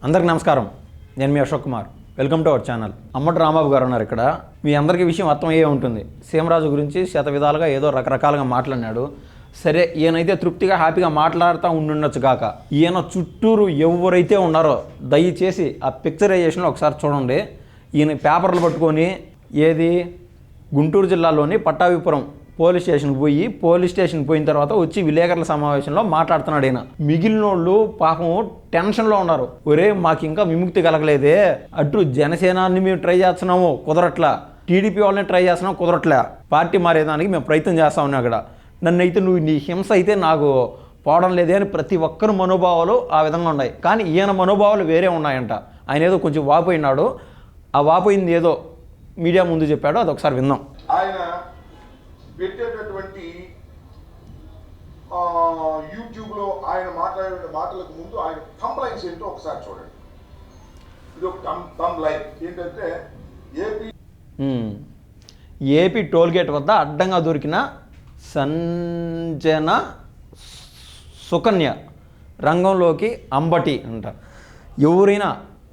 అందరికీ నమస్కారం. నేను మీ Ashok Kumar. Welcome to our channel. Ambati Rambabu గారు ఉన్నారు ఇక్కడ. మీ అందరికీ విషయం అర్థమయ్యే ఉంటుంది. సీమరాజు గురించి శత విధాలుగా ఏదో రకరకాలుగా మాట్లాడినాడు. సరే, ఈయనైతే తృప్తిగా హ్యాపీగా మాట్లాడుతూ ఉండుండొచ్చు కాక, ఈయన చుట్టూరు ఎవరైతే ఉన్నారో దయచేసి ఆ పిక్చరైజేషన్లో ఒకసారి చూడండి. ఈయన పేపర్లు పట్టుకొని ఏది గుంటూరు జిల్లాలోని పట్టాభిపురం పోలీస్ స్టేషన్ పోయిన తర్వాత వచ్చి విలేకరుల సమావేశంలో మాట్లాడుతున్నాడు. ఈయన మిగిలినోళ్ళు పాపం టెన్షన్లో ఉన్నారు. ఒరే, మాకు ఇంకా విముక్తి కలగలేదే, అటు జనసేనాన్ని మేము ట్రై చేస్తున్నాము కుదరట్లా, టీడీపీ వాళ్ళని ట్రై చేస్తున్నాం కుదరట్లే, పార్టీ మారేదానికి మేము ప్రయత్నం చేస్తా ఉన్నాం. అక్కడ నన్నైతే నీ హింస అయితే నాకు పోవడం లేదే అని ప్రతి ఒక్కరు మనోభావాలు ఆ విధంగా ఉన్నాయి. కానీ ఈయన మనోభావాలు వేరే ఉన్నాయంట. ఆయన ఏదో కొంచెం వాపోయినాడు. ఆ వాపోయింది ఏదో మీడియా ముందు చెప్పాడు, అది ఒకసారి విందాం. ఆయన పెట్టేటటువంటి యూట్యూబ్లో ఆయన మాట్లాడే మాటలకు ముందు ఆయన కంప్లైంట్స్ ఏంటో ఒకసారి చూడండి. ఇది ఒక కంప్లైంట్ ఏంటంటే ఏపీ టోల్గేట్ వద్ద అడ్డంగా దొరికిన సంజన సుకన్య రంగంలోకి అంబటి అంట. ఎవరైనా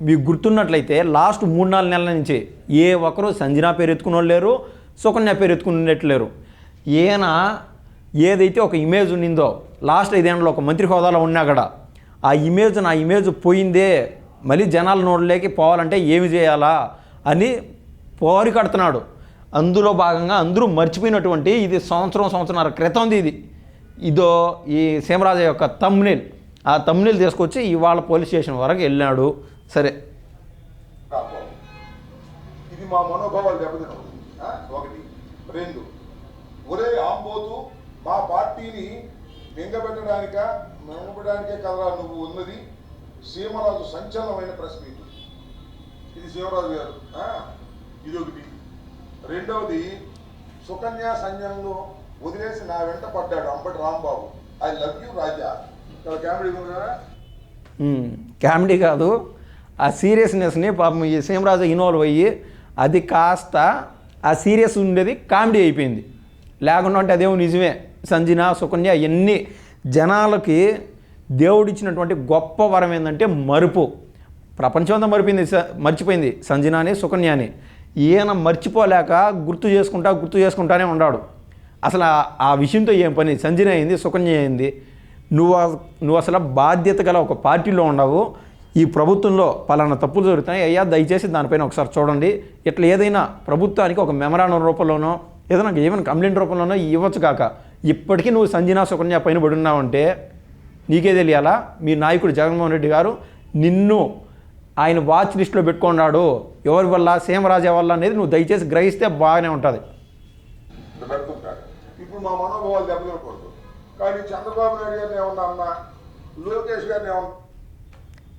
మీకు గుర్తున్నట్లయితే లాస్ట్ 3-4 నెలల నుంచి ఏ ఒక్కరు సంజన పేరు ఎత్తుకుని లేరు, సుకన్య పేరు ఎత్తుకునేట్లేరు. ఈయన ఏదైతే ఒక ఇమేజ్ ఉండిందో లాస్ట్ 5 ఏళ్ళలో ఒక మంత్రి హోదాలో ఉన్నా కూడా ఆ ఇమేజ్ పోయిందే, మళ్ళీ జనాల నోడలేకి పోవాలంటే ఏమి చేయాలా అని పోరికడుతున్నాడు. అందులో భాగంగా అందరూ మర్చిపోయినటువంటి ఇది సంవత్సరంన్నర క్రితంది ఇదో ఈ సీమరాజు యొక్క థంబ్నెయిల్. ఆ థంబ్నెయిల్ తీసుకొచ్చి ఇవాళ పోలీస్ స్టేషన్ వరకు వెళ్ళాడు. సరే, ఇది మా మనోభావాలు దెబ్బతిన ఒకటి. 2, ఒరే ఆంబోతు, మా పార్టీని మింగబెట్టడానికే కదరా నువ్వు ఉన్నది. సీమరాజు సంచలనమైన ప్రెస్ మీట్. ఇది సీమరాజు గారు. ఇది ఒకటి. 2వది, సుకన్య సంజనను వదిలేసి నా వెంట పడ్డాడు Ambati Rambabu. I love you Raja. ఇక్కడ కామెడీ ఉంది కదా. కామెడీ కాదు, ఆ సీరియస్నెస్ని పాపం ఈ సీమరాజు ఇన్వాల్వ్ అయ్యి అది కాస్త ఆ సీరియస్ ఉండేది కామెడీ అయిపోయింది. లేకుండా అంటే అదేమో నిజమే. సంజన సుకన్య ఎన్ని జనాలకి దేవుడిచ్చినటువంటి గొప్ప వరం ఏంటంటే మరుపు. ప్రపంచం అంతా మర్చిపోయింది సంజనాని సుకన్యాని. ఈయన మర్చిపోలేక గుర్తు చేసుకుంటానే ఉన్నాడు. అసలు ఆ విషయంతో ఏం పని? సంజన అయింది, సుకన్య అయింది. నువ్వు అసలు బాధ్యత గల ఒక పార్టీలో ఉండవు. ఈ ప్రభుత్వంలో పలానా తప్పులు జరుగుతున్నాయి, అయ్యా దయచేసి దానిపైన ఒకసారి చూడండి. ఇట్లా ఏదైనా ప్రభుత్వానికి ఒక మెమరాండం రూపంలోనో ఏమైనా కంప్లైంట్ రూపంలోనో ఇవ్వచ్చు కాక, ఇప్పటికీ నువ్వు సంజన సుకన్య పైన పడున్నావంటే నీకే తెలియాలా. మీ నాయకుడు జగన్మోహన్ రెడ్డి గారు నిన్ను ఆయన వాచ్ లిస్ట్లో పెట్టుకున్నాడు. ఎవరి వల్ల? సీమరాజా వల్ల అనేది నువ్వు దయచేసి గ్రహిస్తే బాగానే ఉంటుంది. ఇప్పుడు మా మనోభావాలు దెబ్బతినకూడదు. కానీ చంద్రబాబు నాయుడు గారిని ఏమన్నా అన్నా, లోకేష్ గారిని ఏమన్నా,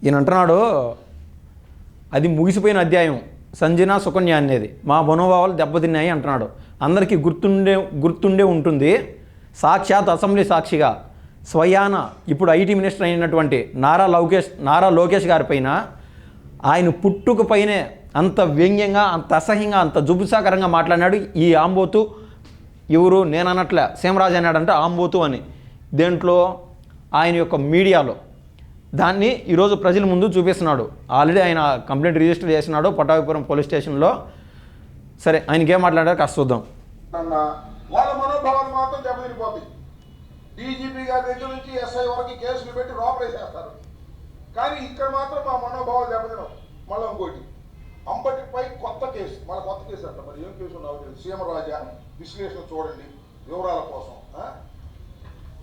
ఈయన అంటున్నాడు అది ముగిసిపోయిన అధ్యాయం సంజన సుకన్య అనేది, మా మనోభావాలు దెబ్బతిన్నాయి అంటున్నాడు. అందరికీ గుర్తుండే ఉంటుంది. సాక్షాత్ అసెంబ్లీ సాక్షిగా స్వయాన ఇప్పుడు ఐటీ మినిస్టర్ అయినటువంటి నారా లోకేష్ గారి పైన ఆయన పుట్టుక పైనే అంత వ్యంగ్యంగా, అంత అసహ్యంగా, అంత జుబుసాకరంగా మాట్లాడినాడు ఈ ఆంబోతు. ఎవరు? నేను అన్నట్లే సీమరాజు అన్నాడంటే ఆంబోతు అని. దేంట్లో? ఆయన యొక్క మీడియాలో. దాన్ని ఈరోజు ప్రజల ముందు చూపిస్తున్నాడు. ఆల్రెడీ ఆయన కంప్లైంట్ రిజిస్టర్ చేసినాడు పట్టాభిపురం పోలీస్ స్టేషన్లో. సరే, ఆయనకి ఏం మాట్లాడారు కాస్త చూద్దాం. వాళ్ళ మనోభావాలు మాత్రం దెబ్బతినిపోతాయి. డీజీపీ గారి దగ్గర నుంచి ఎస్ఐ వరకు కేసులు పెట్టి లోపలేసేస్తారు. కానీ ఇక్కడ మాత్రం మా మనోభావాలు దెబ్బతినవు. మళ్ళీ ఇంకోటి, అంబటిపై కొత్త కేసు అంట. మరి ఏం కేసు నాకు తెలియదు. సీమరాజా విశ్లేషణ చూడండి వివరాల కోసం.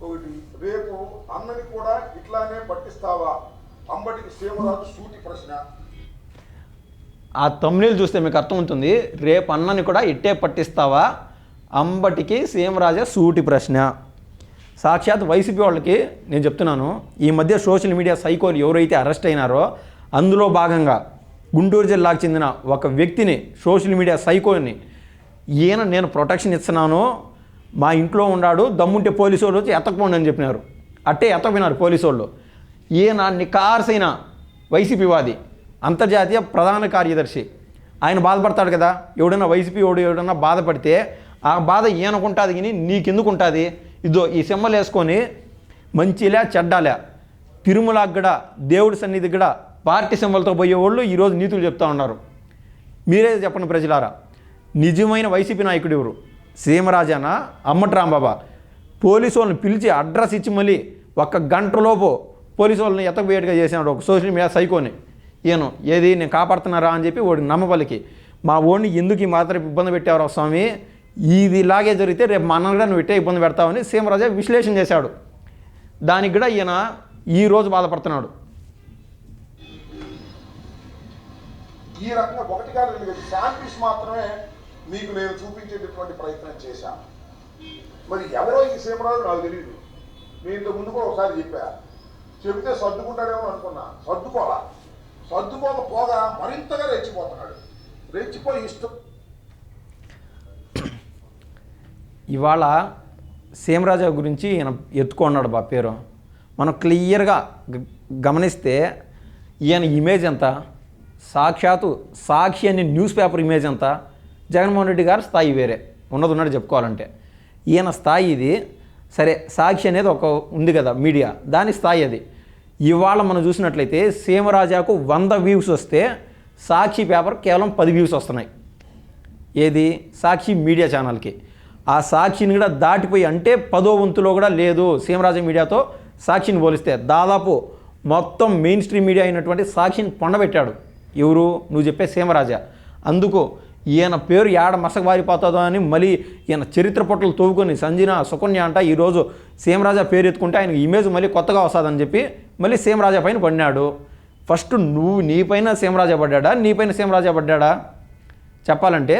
ఒకటి, రేపు అన్నని కూడా ఇట్లానే పట్టిస్తావా? అంబటికి సీమరాజు సూటి ప్రశ్న. ఆ తమ్ముళ్ళు చూస్తే మీకు అర్థమవుతుంది. రేపు అన్నని కూడా ఇట్టే పట్టిస్తావా? అంబటికి సీమరాజా సూటి ప్రశ్న. సాక్షాత్ వైసీపీ వాళ్ళకి నేను చెప్తున్నాను, ఈ మధ్య సోషల్ మీడియా సైకోలు ఎవరైతే అరెస్ట్ అయినారో అందులో భాగంగా గుంటూరు జిల్లాకు చెందిన ఒక వ్యక్తిని, సోషల్ మీడియా సైకోని, ఈయన నేను ప్రొటెక్షన్ ఇస్తున్నాను, మా ఇంట్లో ఉన్నాడు, దమ్ముంటే పోలీసు వాళ్ళు వచ్చి ఎత్తకపోండి అని చెప్పినారు. అట్టే ఎత్తకపోయినారు పోలీసు వాళ్ళు. ఈయన నికార్సైన వైసీపీవాది, అంతర్జాతీయ ప్రధాన కార్యదర్శి. ఆయన బాధపడతాడు కదా. ఎవడైనా వైసీపీ ఎవడైనా బాధపడితే ఆ బాధ ఈయనకుంటుంది కానీ నీకెందుకు ఉంటుంది? ఇదో ఈ సింబల్ వేసుకొని మంచిలే చెడ్డాలే తిరుమలకు కూడా దేవుడి సన్నిధి కూడా పార్టీ సింబల్తో పోయేవాళ్ళు ఈరోజు నీతులు చెప్తా ఉన్నారు. మీరే చెప్పండి ప్రజలారా, నిజమైన వైసీపీ నాయకుడు ఎవరు? సీమరాజానా, అమ్మటి రాంబాబా? పోలీసు వాళ్ళని పిలిచి అడ్రస్ ఇచ్చి మళ్ళీ 1 గంటలోపు పోలీసు వాళ్ళని ఎత్తకపోయేట్టుగా చేసినాడు ఒక సోషల్ మీడియా సైకోని. ఈయన ఏది నేను కాపాడుతున్నారా అని చెప్పి వాడికి నమ్మపలికి, మా ఓడిని ఎందుకు ఈ మాత్రం ఇబ్బంది పెట్టేవారు స్వామి, ఇది ఇలాగే జరిగితే రేపు మన కూడా నువ్వు ఇట్టే ఇబ్బంది పెడతావని సీమరాజా విశ్లేషణ చేశాడు. దానికి కూడా ఈయన ఈరోజు బాధపడుతున్నాడు. ఈ రకంగా 1 కాదు 2 కాదు శాంపిల్స్ మాత్రమే మీకు నేను చూపించేటటువంటి ప్రయత్నం చేశాను. మరి ఎవరో ఈ సీమరాజు నాకు తెలియదు. నేను ఇంత ముందు కూడా ఒకసారి చెబితే సర్దుకుంటాడేమో అనుకున్నా. సర్దుకోకపోగా మరింతగా రెచ్చిపోతున్నాడు. రెచ్చిపోయి ఇష్టం. ఇవాళ సీమరాజా గురించి ఈయన ఎత్తుకున్నాడు పేరు. మనం క్లియర్గా గమనిస్తే ఈయన ఇమేజ్ ఎంత, సాక్షాత్తు సాక్షి అనే న్యూస్ పేపర్ ఇమేజ్ ఎంత, జగన్మోహన్ రెడ్డి గారి స్థాయి వేరే ఉన్నది చెప్పుకోవాలంటే. ఈయన స్థాయి ఇది సరే, సాక్షి అనేది ఒక ఉంది కదా మీడియా, దాని స్థాయి అది. ఇవాళ మనం చూసినట్లయితే సీమరాజాకు 100 వ్యూస్ వస్తే సాక్షి పేపర్ కేవలం 10 వ్యూస్ వస్తున్నాయి. ఏది? సాక్షి మీడియా ఛానల్కి. ఆ సాక్షిని కూడా దాటిపోయి అంటే 10వ వంతులో కూడా లేదు సీమరాజా మీడియాతో సాక్షిని పోలిస్తే. దాదాపు మొత్తం మెయిన్ స్ట్రీమ్ మీడియా అయినటువంటి సాక్షిని పొండబెట్టాడు. ఎవరు? నువ్వు చెప్పే సీమరాజా. అందుకు ఈయన పేరు ఏడ మసకబారిపోతుందో అని మళ్ళీ ఈయన చరిత్ర పొట్టలు తవ్వుకొని సంజన సుకన్య అంట ఈరోజు సీమరాజా పేరు ఎత్తుకుంటే ఆయనకు ఇమేజ్ మళ్ళీ కొత్తగా వస్తుందని చెప్పి మళ్ళీ సీమరాజా పైన పడినాడు. ఫస్ట్ నువ్వు నీపైన సీమరాజా పడ్డా, నీపైన సీమరాజా పడ్డా? చెప్పాలంటే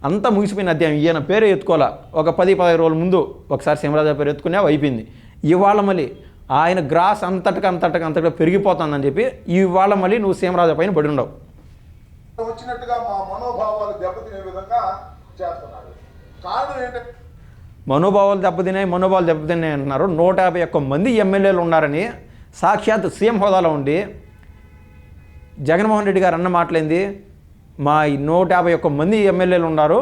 అంతా ముగిసిపోయిన అధ్యాయం. ఈయన పేరు ఎత్తుకోవాలా. ఒక 10-15 రోజుల ముందు ఒకసారి సీమరాజా పేరు ఎత్తుకునే అయిపోయింది. ఇవాళ మళ్ళీ ఆయన గ్రాస్ అంతటా పెరిగిపోతుందని చెప్పి ఇవాళ మళ్ళీ నువ్వు సీమరాజా పైన పడి ఉండవు. వచ్చినట్టుగా మా మనోభావాలు దెబ్బతినే విధంగా చేస్తున్నాడు. కారణం ఏంటంటే మనోభావాలు దెబ్బతిన్నాయి అంటున్నారు. 151 మంది ఎమ్మెల్యేలు ఉన్నారని సాక్షాత్ సీఎం హోదాలో ఉండి జగన్మోహన్ రెడ్డి గారు అన్న మాటలేంది? మా 151 మంది ఎమ్మెల్యేలు ఉన్నారు,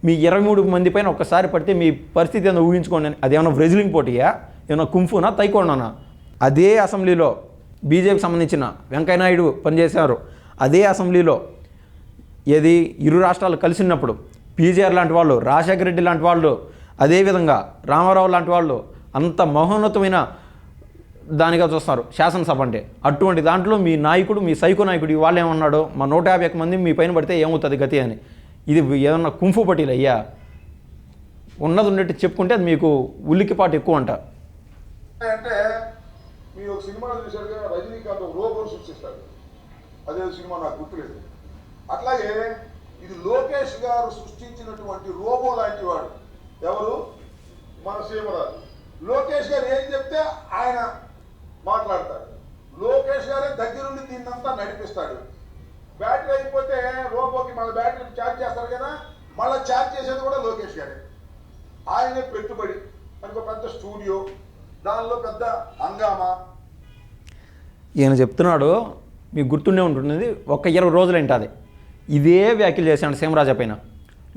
మీ 23 మంది పైన ఒక్కసారి పడితే మీ పరిస్థితి ఏదో ఊహించుకోండి అని. అదేమన్నా రెజ్లింగ్ పోటీయా? ఏమన్నా కుంఫునా, తైకోండానా? అదే అసెంబ్లీలో బీజేపీకి సంబంధించిన వెంకయ్యనాయుడు పనిచేశారు. అదే అసెంబ్లీలో ఏది ఇరు రాష్ట్రాలు కలిసినప్పుడు పీజీఆర్ లాంటి వాళ్ళు, రాజశేఖర రెడ్డి లాంటి వాళ్ళు, అదేవిధంగా రామారావు లాంటి వాళ్ళు అంత మహోన్నతమైన దానిగా చూస్తారు శాసనసభ అంటే. అటువంటి దాంట్లో మీ నాయకుడు, మీ సైకో నాయకుడు ఇవాళ ఏమన్నాడు? మా 151 మంది మీ పైన పడితే ఏమవుతుంది గతి అని. ఇది ఏమన్నా కుంఫు పట్టీలు అయ్యా? ఉన్నది ఉన్నట్టు చెప్పుకుంటే అది మీకు ఉల్లికిపాటు ఎక్కువ అంట. అంటే మీరు ఒక సినిమాలో చూసారుగా, రజనీకాంత్ ఒక రోబోని సృష్టిస్తాడు. అదే సినిమా నాకు గుర్తులేదు. అట్లాగే ఇది లోకేష్ గారు సృష్టించినటువంటి రోబో లాంటి వాడు. ఎవరు? మన సీమరాజు. లోకేష్ గారు ఏం చెప్తే ఆయన మాట్లాడతాడు. లోకేష్ గారే దగ్గరుండి దీన్నంతా నడిపిస్తాడు. బ్యాటరీ అయిపోతే రోబోకి మళ్ళీ బ్యాటరీ ఛార్జ్ చేస్తారు కదా, మళ్ళీ ఛార్జ్ చేసేది కూడా లోకేష్ గారే. ఆయనే పెట్టుబడి, మనకు పెద్ద స్టూడియో, దానిలో పెద్ద హంగామా. ఈయన చెప్తున్నాడు, మీకు గుర్తుండే ఉంటున్నది, ఒక 20 రోజులు ఏంటది ఇదే వ్యాఖ్యలు చేశాడు సీమరాజా పైన.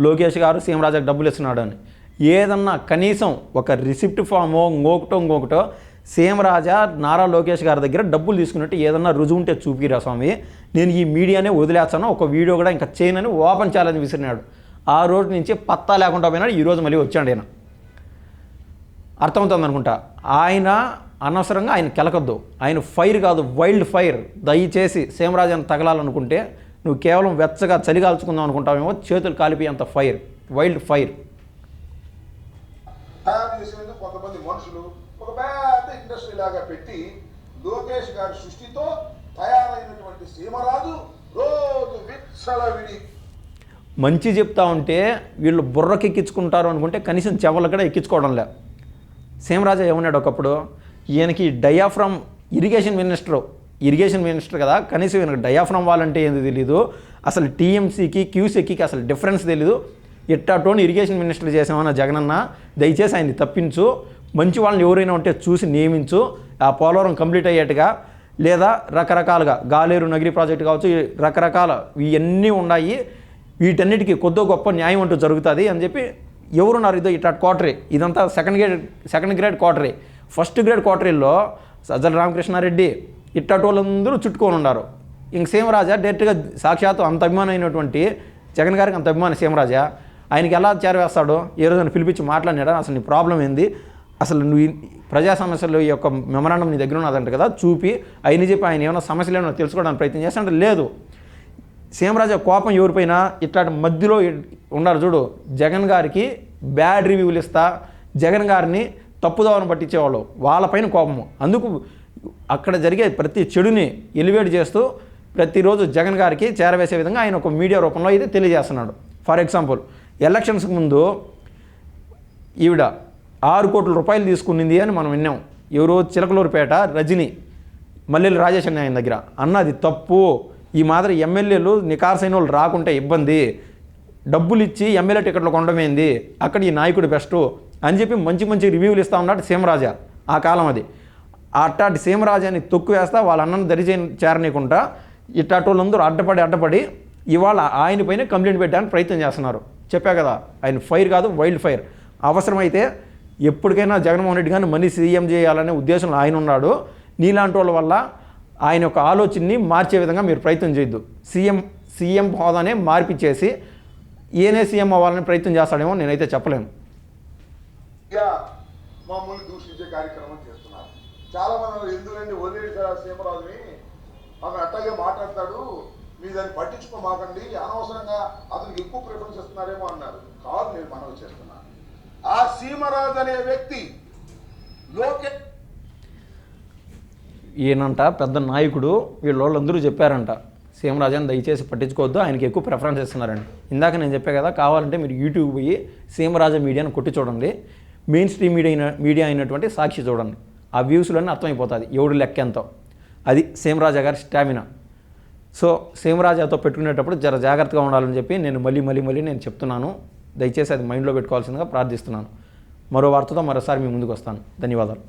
లోకేష్ గారు సీమరాజాకు డబ్బులు ఇస్తున్నాడు అని. ఏదన్నా కనీసం ఒక రిసిప్ట్ ఫామో ఇంకొకటో సీమరాజా నారా లోకేష్ గారి దగ్గర డబ్బులు తీసుకున్నట్టు ఏదన్నా రుజువు ఉంటే చూపిరా స్వామి, నేను ఈ మీడియానే వదిలేస్తాను, ఒక వీడియో కూడా ఇంకా చేయనని ఓపెన్ ఛాలెంజ్ విసిరినాడు. ఆ రోజు నుంచి పత్తా లేకుండా పోయినాడు. ఈరోజు మళ్ళీ వచ్చాడు. ఆయన అర్థమవుతుంది అనుకుంటా. ఆయన అనవసరంగా ఆయన కెలకద్దు. ఆయన ఫైర్ కాదు, వైల్డ్ ఫైర్. దయచేసి సీమరాజాను తగలాలనుకుంటే నువ్వు కేవలం వెచ్చగా చలిగాల్చుకుందాం అనుకుంటావేమో, చేతులు కాలిపోయేంత ఫైర్, వైల్డ్ ఫైర్. తయారు చేసేందుకు కొంతమంది మనుషులు ఒక పెద్ద ఇండస్ట్రీ లాగా పెట్టి లోకేష్ గారి సృష్టితో తయారైనటువంటి సీమరాజు రోజు విచ్చలవిడి మంచి చెప్తా ఉంటే వీళ్ళు బుర్రకి ఎక్కించుకుంటారు అనుకుంటే కనీసం చెవులు కూడా ఎక్కించుకోవడం లే. సీమరాజా ఏమన్నాడు ఒకప్పుడు, ఈయనకి డయాఫ్రమ్ ఇరిగేషన్ మినిస్టర్ కదా, కనీసం ఈయనకు డయాఫ్రమ్ వాళ్ళంటే ఏంది తెలీదు, అసలు టీఎంసీకి క్యూసీకి అసలు డిఫరెన్స్ తెలీదు, ఎట్టాటోని ఇరిగేషన్ మినిస్టర్ చేసామన్న జగనన్న, దయచేసి ఆయన్ని తప్పించు, మంచి వాళ్ళని ఎవరైనా ఉంటే చూసి నియమించు, ఆ పోలవరం కంప్లీట్ అయ్యేట్టుగా, లేదా రకరకాలుగా గాలేరు నగిరి ప్రాజెక్టు కావచ్చు, రకరకాల ఇవన్నీ ఉన్నాయి, వీటన్నిటికీ కొద్దో గొప్ప న్యాయం అంటూ జరుగుతుంది అని చెప్పి ఎవరున్నారు? ఇదో ఇట్లా క్వార్టరీ, ఇదంతా సెకండ్ గ్రేడ్ క్వార్టరీ. ఫస్ట్ గ్రేడ్ క్వార్టరీల్లో సజ్జల రామకృష్ణారెడ్డి ఇట్టటోళ్ళందరూ చుట్టుకొని ఉన్నారు. ఇంక సీమరాజా డైరెక్ట్గా సాక్షాత్తు అంత అభిమానం అయినటువంటి జగన్ గారికి అంత అభిమానం సీమరాజా ఆయనకి ఎలా చేరవేస్తాడో ఏ రోజున పిలిపించి మాట్లాడినాడా, అసలు నీ ప్రాబ్లం ఏంది, అసలు నువ్వు ప్రజా సమస్యలు యొక్క మెమరాండం నీ దగ్గర ఉన్నదంట కదా, చూపి అయిన చెప్పి ఆయన ఏమైనా సమస్యలు ఏమైనా తెలుసుకోవడానికి ప్రయత్నం చేస్తాడంటే లేదు. సీమరాజా కోపం ఎవరిపైన ఇట్లాంటి మధ్యలో ఉన్నారు చూడు, జగన్ గారికి బ్యాడ్ రివ్యూలు ఇస్తా జగన్ గారిని తప్పుదోవను పట్టించేవాళ్ళు, వాళ్ళపైన కోపము. అందుకు అక్కడ జరిగే ప్రతి చెడుని ఎలివేట్ చేస్తూ ప్రతిరోజు జగన్ గారికి చేరవేసే విధంగా ఆయన ఒక మీడియా రూపంలో అయితే తెలియజేస్తున్నాడు. ఫర్ ఎగ్జాంపుల్, ఎలక్షన్స్కి ముందు ఈవిడ 6 కోట్ల రూపాయలు తీసుకునింది అని మనం విన్నాం. ఎవరో చిలకలూరుపేట రజని మల్లెలు రాజేష్ అనే ఆయన దగ్గర అన్నది తప్పు, ఈ మాదిరి ఎమ్మెల్యేలు నికార్సైన వాళ్ళు రాకుంటే ఇబ్బంది, డబ్బులు ఇచ్చి ఎమ్మెల్యే టికెట్లు కొనడమేంది, అక్కడ ఈ నాయకుడు బెస్టు అని చెప్పి మంచి మంచి రివ్యూలు ఇస్తూ ఉన్నాడు సీమరాజా. ఆ కాలం అది. అట్టాటి సీమరాజాని తొక్కు వేస్తా వాళ్ళ అన్నను చేరనీయకుండా ఇట్టాటి వాళ్ళందరూ అడ్డపడి ఇవాళ ఆయన పైన కంప్లైంట్ పెట్టడానికి ప్రయత్నం చేస్తున్నారు. చెప్పా కదా, ఆయన ఫైర్ కాదు వైల్డ్ ఫైర్. అవసరమైతే ఎప్పటికైనా జగన్మోహన్ రెడ్డి గారిని మళ్ళీ సీఎం చేయాలనే ఉద్దేశంలో ఆయన ఉన్నాడు. నీలాంటి వాళ్ళ వల్ల ఆయన యొక్క ఆలోచనని మార్చే విధంగా మీరు ప్రయత్నం చేయొద్దు. సీఎం హోదానే మార్పిచ్చేసి ఈయనే సీఎం అవ్వాలని ప్రయత్నం చేస్తాడేమో నేనైతే చెప్పలేను. ఇక మమ్మల్ని దూషించే కార్యక్రమం చేస్తున్నారు. చాలా మంది ఎందుకంటే వదిలేసారు సీమరాజుని, ఆమె అట్టగే మాట్లాడతాడు, మీరు దాన్ని పట్టించుకోమాకండి, అనవసరంగా అతనికి ఎక్కువ ప్రిఫరెన్స్ ఇస్తున్నారేమో అన్నారు. కాదు, నేను మనవి చేస్తున్నాను. ఆ సీమరాజు అనే వ్యక్తి ఈయనంట పెద్ద నాయకుడు, వీళ్ళందరూ చెప్పారంట సీమరాజాని దయచేసి పట్టించుకోవద్దు, ఆయనకి ఎక్కువ ప్రిఫరెన్స్ ఇస్తున్నారండి. ఇందాక నేను చెప్పా కదా, కావాలంటే మీరు యూట్యూబ్ పోయి సీమరాజా మీడియాని కొట్టి చూడండి, మెయిన్ స్ట్రీమ్ మీడియా అయినటువంటి సాక్షి చూడండి, ఆ వ్యూస్లోనే అర్థమైపోతుంది ఎవడు లెక్క ఎంతో. అది సీమరాజా గారి స్టామినా. సో సీమరాజాతో పెట్టుకునేటప్పుడు జర జాగ్రత్తగా ఉండాలని చెప్పి నేను మళ్ళీ నేను చెప్తున్నాను. దయచేసి అది మైండ్లో పెట్టుకోవాల్సిందిగా ప్రార్థిస్తున్నాను. మరో వార్తతో మరోసారి మీ ముందుకు వస్తాను. ధన్యవాదాలు.